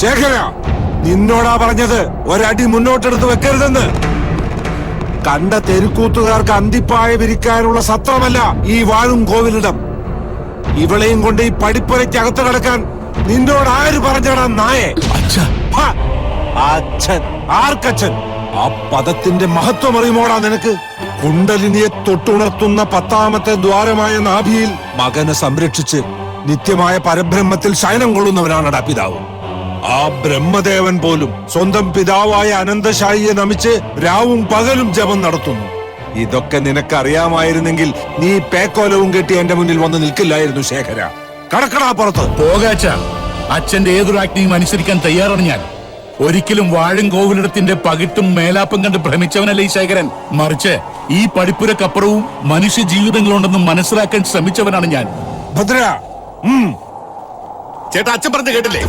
ശേഖര, നിന്നോടാ പറഞ്ഞത് ഒരടി മുന്നോട്ടെടുത്ത് വെക്കരുതെന്ന്. കണ്ട തെരുക്കൂത്തുകാർക്ക് അന്തിപ്പായ വിരിക്കാനുള്ള സത്രമല്ല ഈ വാഴും കോവിലിടം. ഇവളെയും കൊണ്ട് ഈ പടിപ്പുരയ്ക്കകത്ത് കിടക്കാൻ നിന്നോട് ആര് പറഞ്ഞടാ നായേ? അച്ഛൻ? ആർക്കച്ഛൻ? ആ പദത്തിന്റെ മഹത്വം അറിയുമോടാ നിനക്ക്? കുണ്ടലിനിയെ തൊട്ടുണർത്തുന്ന 10ാമത്തെ ദ്വാരമായ നാഭിയിൽ മകനെ സംരക്ഷിച്ച് നിത്യമായ പരബ്രഹ്മത്തിൽ ശയനം കൊള്ളുന്നവനാണടാ പിതാവ്. ആ ബ്രഹ്മദേവൻ പോലും സ്വന്തം പിതാവായ അനന്തശായിയെ നമിച്ച് രാവും പകലും ജപം നടത്തുന്നു. ഇതൊക്കെ നിനക്കറിയാമായിരുന്നെങ്കിൽ നീ പേക്കോലവും കെട്ടി എന്റെ മുന്നിൽ വന്ന് നിൽക്കില്ലായിരുന്നു ശേഖര. കടക്കടാ പുറത്ത്. പോകാച്ച, അച്ഛന്റെ ഏതൊരു ആജ്ഞയും അനുസരിക്കാൻ തയ്യാറാണ് ഞാൻ. ഒരിക്കലും വാഴും കോവിലിടത്തിന്റെ പകിട്ടും മേലാപ്പം കണ്ട് ഭ്രമിച്ചവനല്ല ഈ ശേഖരൻ. മറിച്ച് ഈ പടിപ്പുരക്കപ്പുറവും മനുഷ്യ ജീവിതങ്ങളുണ്ടെന്ന് മനസ്സിലാക്കാൻ ശ്രമിച്ചവനാണ് ഞാൻ. ഭദ്ര, ചേട്ടാ, അച്ഛൻ പറഞ്ഞ കേട്ടില്ലേ?